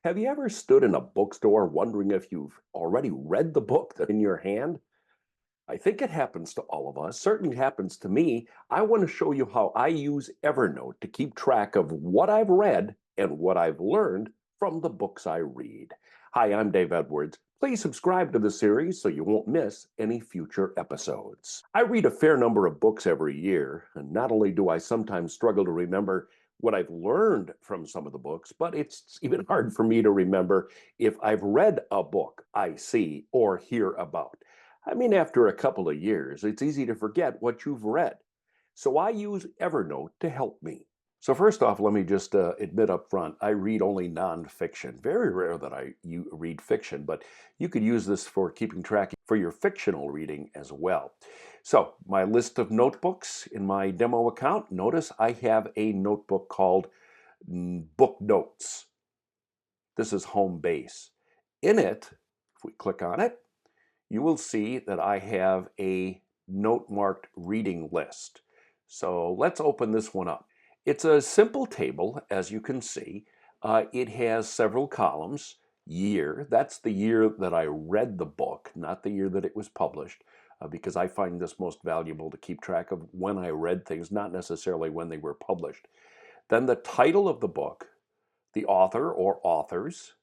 Have you ever stood in a bookstore wondering if you've already read the book that's in your hand? I think it happens to all of us. Certainly happens to me. I want to show you how I use Evernote to keep track of what I've read and what I've learned from the books I read. Hi, I'm Dave Edwards. Please subscribe to the series so you won't miss any future episodes. I read a fair number of books every year, and not only do I sometimes struggle to remember what I've learned from some of the books, but it's even hard for me to remember if I've read a book I see or hear about. I mean, after a couple of years, it's easy to forget what you've read. So I use Evernote to help me. So first off, let me just admit up front, I read only nonfiction. Very rare that you read fiction, but you could use this for keeping track for your fictional reading as well. So my list of notebooks in my demo account, notice I have a notebook called Book Notes. This is home base. In it, if we click on it, you will see that I have a note marked reading list. So let's open this one up. It's a simple table, as you can see. It has several columns. Year, that's the year that I read the book, not the year that it was published, because I find this most valuable to keep track of when I read things, not necessarily when they were published. Then the title of the book, the author or authors,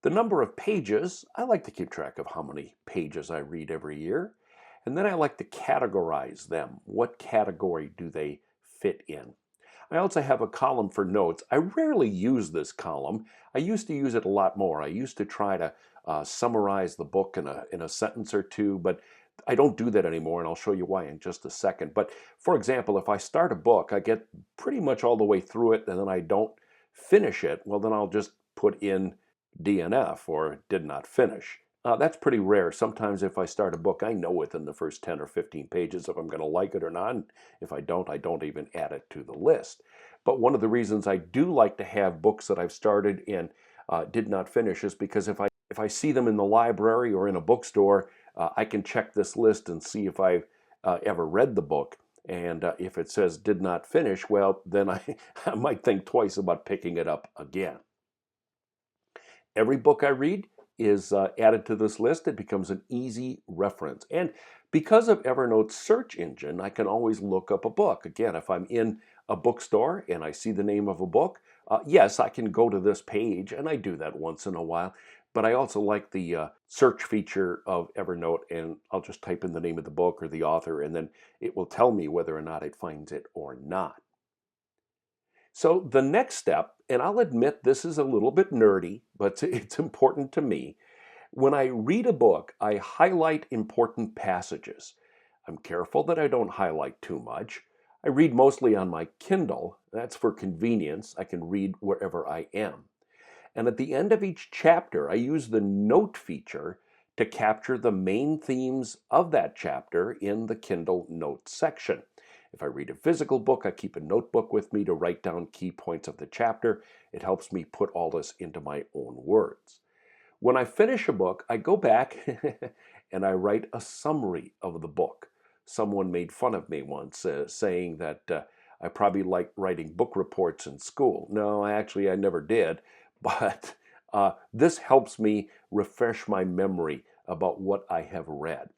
the number of pages. I like to keep track of how many pages I read every year. And then I like to categorize them. What category do they fit in? I also have a column for notes. I rarely use this column. I used to use it a lot more. I used to try to summarize the book in a sentence or two, but I don't do that anymore, and I'll show you why in just a second. But for example, if I start a book, I get pretty much all the way through it, and then I don't finish it, well, then I'll just put in DNF, or did not finish. That's pretty rare. Sometimes if I start a book, I know within the first 10 or 15 pages if I'm going to like it or not. And if I don't even add it to the list. But one of the reasons I do like to have books that I've started and did not finish is because if I see them in the library or in a bookstore, I can check this list and see if I've ever read the book. And if it says did not finish, well, then I might think twice about picking it up again. Every book I read is added to this list. It becomes an easy reference. And because of Evernote's search engine, I can always look up a book. Again, if I'm in a bookstore and I see the name of a book, yes, I can go to this page, and I do that once in a while. But I also like the search feature of Evernote, and I'll just type in the name of the book or the author, and then it will tell me whether or not it finds it or not. So the next step, and I'll admit this is a little bit nerdy, but it's important to me. When I read a book, I highlight important passages. I'm careful that I don't highlight too much. I read mostly on my Kindle. That's for convenience. I can read wherever I am. And at the end of each chapter, I use the note feature to capture the main themes of that chapter in the Kindle Notes section. If I read a physical book, I keep a notebook with me to write down key points of the chapter. It helps me put all this into my own words. When I finish a book, I go back and I write a summary of the book. Someone made fun of me once saying that I probably like writing book reports in school. No, I never did, but this helps me refresh my memory about what I have read.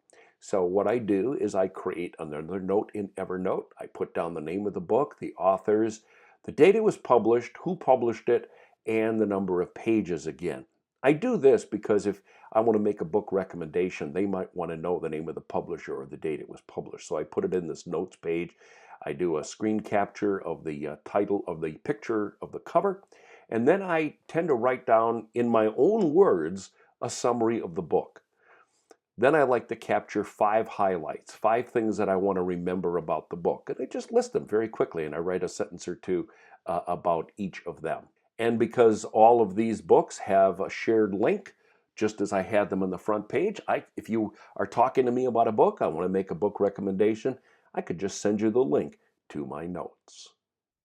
So what I do is I create another note in Evernote. I put down the name of the book, the authors, the date it was published, who published it, and the number of pages again. I do this because if I want to make a book recommendation, they might want to know the name of the publisher or the date it was published. So I put it in this notes page. I do a screen capture of the title of the picture of the cover, and then I tend to write down in my own words a summary of the book. Then I like to capture 5 highlights, 5 things that I want to remember about the book. And I just list them very quickly, and I write a sentence or two about each of them. And because all of these books have a shared link, just as I had them on the front page, if you are talking to me about a book, I want to make a book recommendation, I could just send you the link to my notes.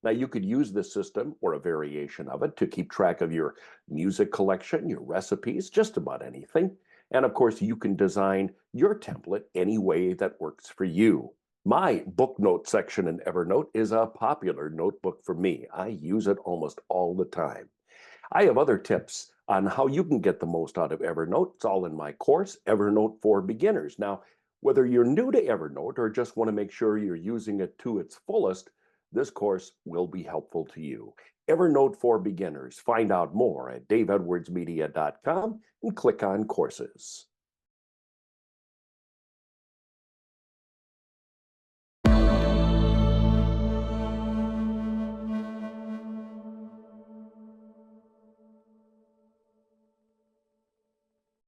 Now, you could use this system or a variation of it to keep track of your music collection, your recipes, just about anything. And of course, you can design your template any way that works for you. My book note section in Evernote is a popular notebook for me. I use it almost all the time. I have other tips on how you can get the most out of Evernote. It's all in my course, Evernote for Beginners. Now, whether you're new to Evernote or just want to make sure you're using it to its fullest, this course will be helpful to you. Evernote for Beginners. Find out more at daveedwardsmedia.com and click on courses.